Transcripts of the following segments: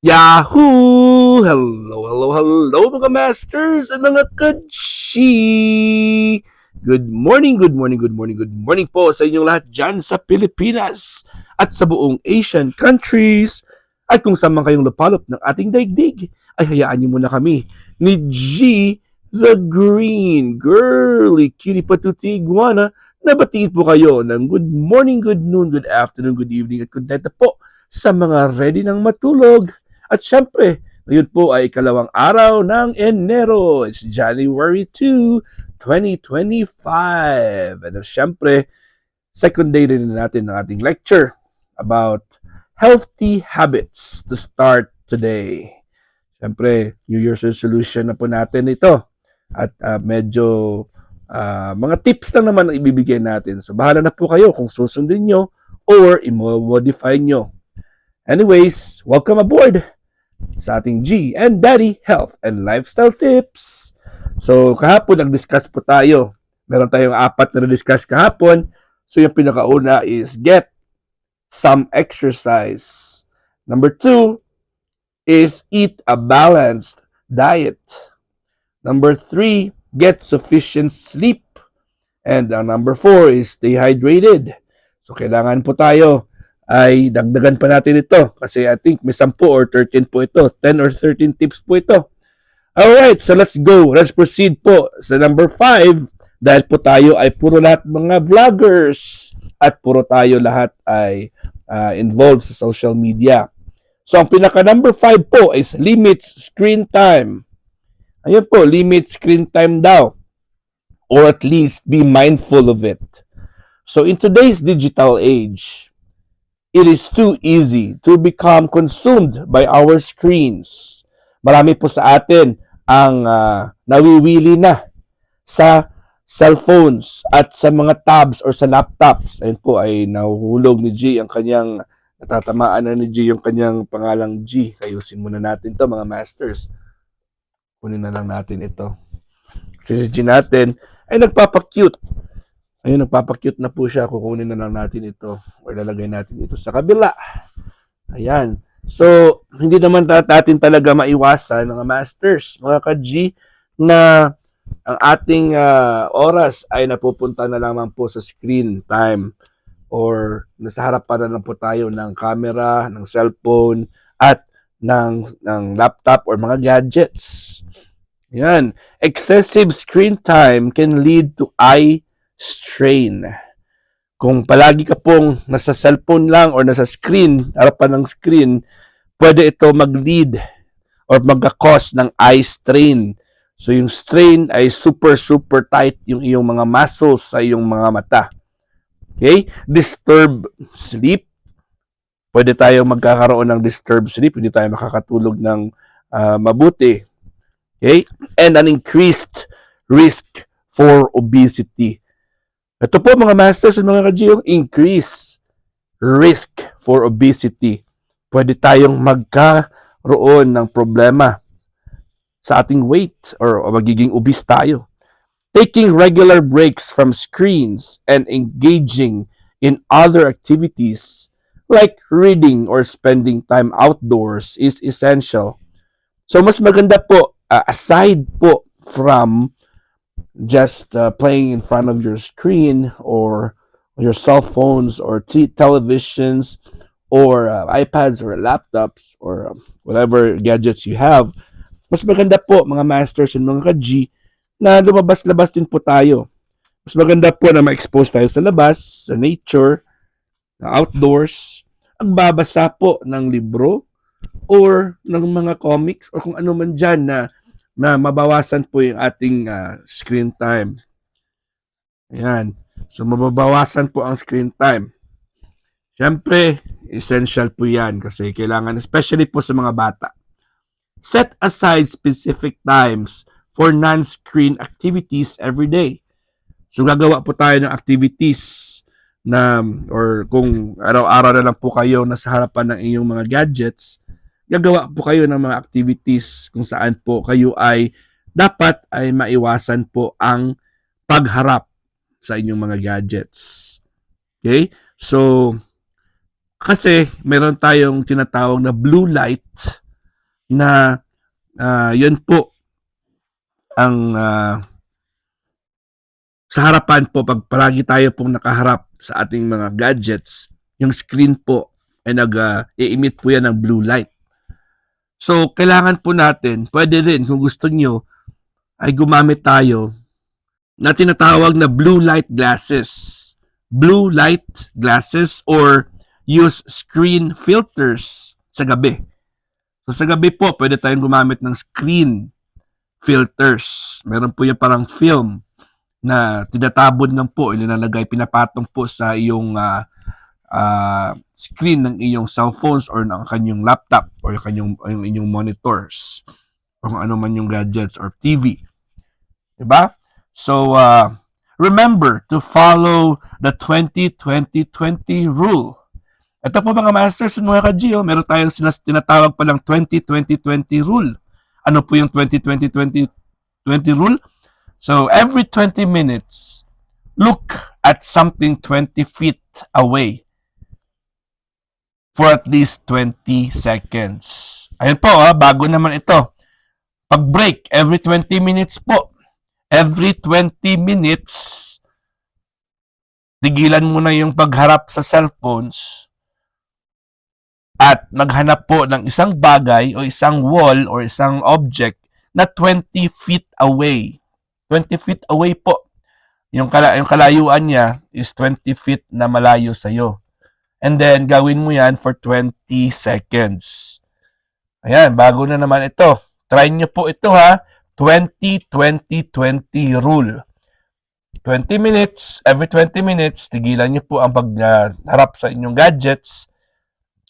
Yahoo! Hello, hello, hello mga masters at mga kachi! Good morning, good morning, good morning, good morning po sa inyong lahat dyan sa Pilipinas at sa buong Asian countries. At kung saan man kayong lupalop ng ating daigdig, ay hayaan niyo muna kami ni G the Green Girly Cutie Patuti Iguana na batiin po kayo ng good morning, good noon, good afternoon, good evening at good night na po sa mga ready ng matulog. At syempre, ngayon po ay ikalawang araw ng Enero. It's January 2, 2025. And syempre, second day rin natin ng ating lecture about healthy habits to start today. Syempre, New Year's resolution na po natin ito. At medyo mga tips lang naman ang ibibigay natin. So bahala na po kayo kung susundin nyo or i-modify nyo. Anyways, welcome aboard sa ating G and Daddy Health and Lifestyle Tips. So, kahapon nag-discuss po tayo. Meron tayong 4 na discuss kahapon. So, yung pinakauna is get some exercise. Number 2 is eat a balanced diet. Number 3, get sufficient sleep. And number 4 is stay hydrated. So, kailangan po tayo ay dagdagan pa natin ito kasi I think may 10 or 13 po ito. 10 or 13 tips po ito. Alright, so let's go. Let's proceed po sa number 5 dahil po tayo ay puro lahat mga vloggers at puro tayo lahat ay involved sa social media. So ang pinaka number 5 po is limits screen time. Ayun po, limit screen time daw or at least be mindful of it. So in today's digital age, it is too easy to become consumed by our screens. Marami po sa atin ang nawiwili na sa cellphones at sa mga tabs or sa laptops. Ayun po ay nahuhulog ni G ang kanyang, natatamaan na ni G yung kanyang pangalang G. Ayusin muna natin to mga masters. Kunin na lang natin ito. Si G natin ay nagpapakute. Ayun, nagpapakute na po siya. Kukunin na lang natin ito or lalagay natin ito sa kabila. Ayan. So, hindi naman natin talaga maiwasan mga masters, mga ka-G, na ang ating oras ay napupunta na lamang po sa screen time or nasa harapan na lang po tayo ng camera, ng cellphone, at ng laptop or mga gadgets. Yan. Excessive screen time can lead to eye strain. Kung palagi ka pong nasa cellphone lang or nasa screen, harapan ng screen, pwede ito mag-lead or mag-cause ng eye strain. So yung strain ay super tight yung iyong mga muscles sa iyong mga mata. Okay? Disturbed sleep. Pwede tayo magkakaroon ng disturbed sleep, hindi tayo makakatulog ng mabuti. Okay? And an increased risk for obesity. Ito po mga masters at mga ka-G, increase risk for obesity. Pwede tayong magkaroon ng problema sa ating weight or magiging obese tayo. Taking regular breaks from screens and engaging in other activities like reading or spending time outdoors is essential. So mas maganda po, aside po from just playing in front of your screen or your cell phones or televisions or iPads or laptops or whatever gadgets you have, mas maganda po mga masters and mga ka-G na lumabas-labas din po tayo. Mas maganda po na ma-expose tayo sa labas, sa nature, na outdoors, ang babasa po ng libro or ng mga comics or kung ano man dyan na mabawasan po yung ating screen time. Ayan. So, mababawasan po ang screen time. Siyempre, essential po yan kasi kailangan, especially po sa mga bata. Set aside specific times for non-screen activities every day. So, gagawa po tayo ng activities na, or kung araw-araw na lang po kayo nasa harapan ng inyong mga gadgets, gagawa po kayo ng mga activities kung saan po kayo ay dapat ay maiwasan po ang pagharap sa inyong mga gadgets. Okay? So, kasi meron tayong tinatawag na blue light na yun po ang sa harapan po, pag palagi tayo pong nakaharap sa ating mga gadgets, yung screen po ay nag-i-emit po yan ng blue light. So, kailangan po natin, pwede rin kung gusto nyo, ay gumamit tayo na tinatawag na blue light glasses. Blue light glasses or use screen filters sa gabi. So, sa gabi po, pwede tayong gumamit ng screen filters. Meron po yung parang film na tinatabon lang po, ilinalagay, pinapatong po sa iyong screen ng iyong cellphones or ng kanyang laptop or yung inyong monitors o kung ano man yung gadgets or TV. Diba? So, remember to follow the 20-20-20 rule. Ito po mga masters and mga ka-G, meron tayong tinatawag palang 20-20-20 rule. Ano po yung 20-20-20 rule? So, every 20 minutes, look at something 20 feet away for at least 20 seconds. Ayun po, bago naman ito. Pag-break, every 20 minutes po. Every 20 minutes, tigilan mo na yung pagharap sa cellphones at maghanap po ng isang bagay o isang wall or isang object na 20 feet away. 20 feet away po. Yung kalayuan niya is 20 feet na malayo sa'yo. And then, gawin mo yan for 20 seconds. Ayan, bago na naman ito. Try nyo po ito ha. 20-20-20 rule. 20 minutes, every 20 minutes, tigilan nyo po ang pagharap sa inyong gadgets.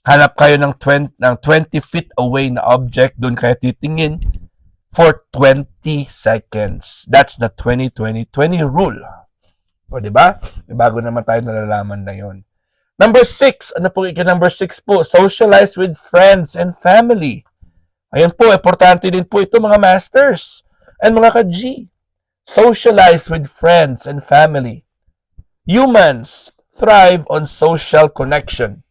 Hanap kayo ng 20 feet away na object, doon kayo titingin for 20 seconds. That's the 20-20-20 rule. O, diba? Bago naman tayo nalalaman na yun. Number 6. Ano po number 6 po? Socialize with friends and family. Ayan po, importante din po ito mga masters and mga ka-G. Socialize with friends and family. Humans thrive on social connection.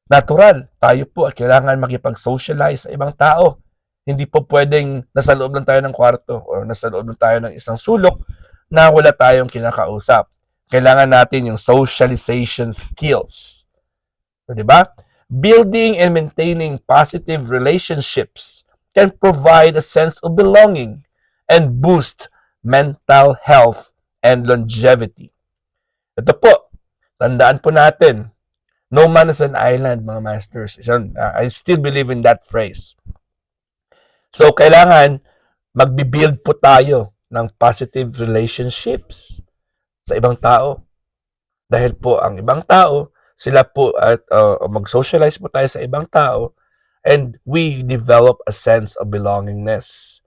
Natural, tayo po ay kailangan makipag-socialize sa ibang tao. Hindi po pwedeng nasa loob lang tayo ng kwarto o nasa loob lang tayo ng isang sulok na wala tayong kinakausap. Kailangan natin yung socialization skills. So, diba? Building and maintaining positive relationships can provide a sense of belonging and boost mental health and longevity. Ito po, tandaan po natin, no man is an island, mga masters. I still believe in that phrase. So, kailangan magbi-build po tayo ng positive relationships sa ibang tao. Dahil po ang ibang tao, sila po at mag-socialize po tayo sa ibang tao and we develop a sense of belongingness.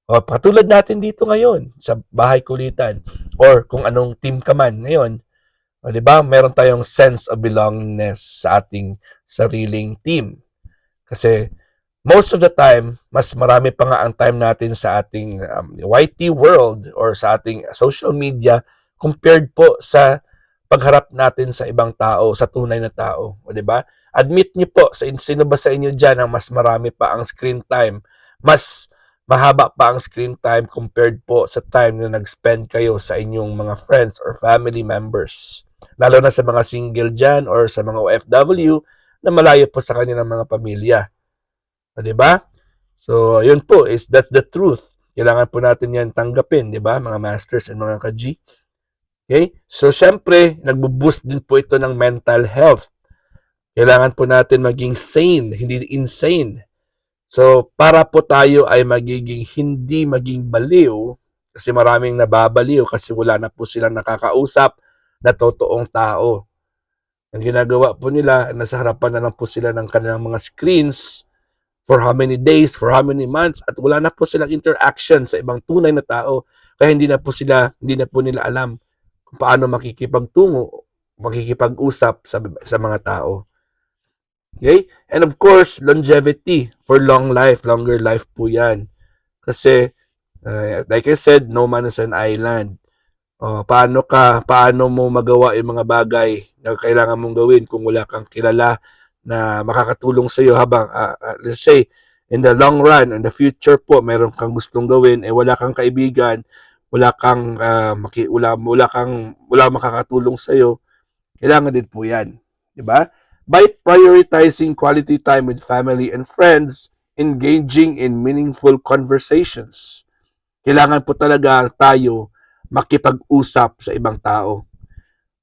O, katulad natin dito ngayon sa Bahay Kulitan or kung anong team ka man ngayon, o, diba? Meron tayong sense of belongingness sa ating sariling team. Kasi most of the time, mas marami pa nga ang time natin sa ating YT world or sa ating social media compared po sa pagharap natin sa ibang tao, sa tunay na tao. O, diba? Admit niyo po, sino ba sa inyo dyan ang mas marami pa ang screen time? Mas mahaba pa ang screen time compared po sa time na nag-spend kayo sa inyong mga friends or family members. Lalo na sa mga single dyan or sa mga OFW na malayo po sa kanilang mga pamilya. Diba? So, yun po, that's the truth. Kailangan po natin yan tanggapin, diba? Mga masters and mga ka-G. Okay? So, syempre, nagbo-boost din po ito ng mental health. Kailangan po natin maging sane, hindi insane. So, para po tayo ay hindi maging baliw, kasi maraming nababaliw kasi wala na po silang nakakausap na totoong tao. Ang ginagawa po nila, nasa harapan na lang po sila ng kanilang mga screens for how many days, for how many months, at wala na po silang interaction sa ibang tunay na tao. Kaya hindi na po nila alam kung paano makikipag-usap sa mga tao. Okay? And of course, longevity, for longer life po yan. Kasi, like I said, no man is an island. Paano mo magawa yung mga bagay na kailangan mong gawin kung wala kang kilala na makakatulong sa iyo habang let's say in the long run, in the future po, meron kang gustong gawin, wala kang kaibigan, wala kang, wala makakatulong sa'yo, kailangan din po yan. Diba? By prioritizing quality time with family and friends, engaging in meaningful conversations, kailangan po talaga tayo makipag-usap sa ibang tao,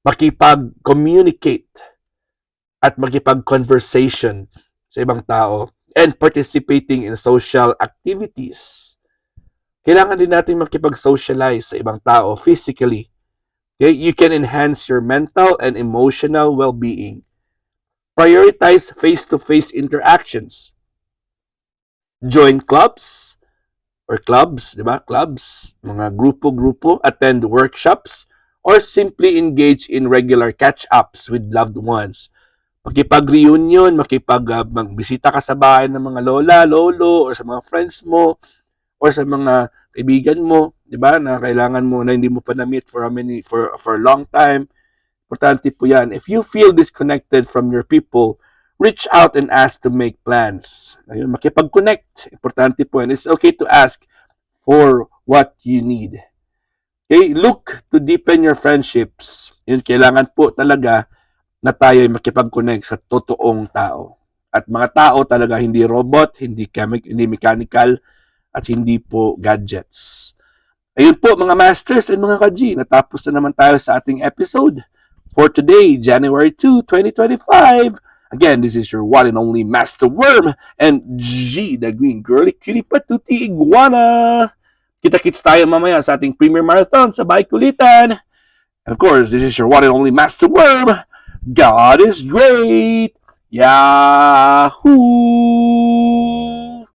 makipag-communicate at makipag-conversation sa ibang tao, and participating in social activities. Kailangan din natin makipag-socialize sa ibang tao physically. Okay? You can enhance your mental and emotional well-being. Prioritize face-to-face interactions. Join clubs, di ba? Clubs, mga grupo-grupo, attend workshops, or simply engage in regular catch-ups with loved ones. Makipag-reunion, magbisita ka sa bahay ng mga lola, lolo, or sa mga friends mo, or sa mga kaibigan mo, di ba? Na kailangan mo na hindi mo pa na-meet for a long time. Importante po yan. If you feel disconnected from your people, reach out and ask to make plans. Ayun, makipag-connect. Importante po yan. It's okay to ask for what you need. Okay? Look to deepen your friendships. Yun, kailangan po talaga na tayo ay makipag-connect sa totoong tao. At mga tao talaga, hindi robot, hindi mechanical, at hindi po gadgets. Ayun po mga masters and mga ka-G, natapos na naman tayo sa ating episode for today, January 2, 2025. Again, this is your one and only Master Worm and G, the Green Girly Cutie Patuti Iguana. Kita-kits tayo mamaya sa ating Premier Marathon sa Baikulitan. And of course, this is your one and only Master Worm. God is great. Yahoo!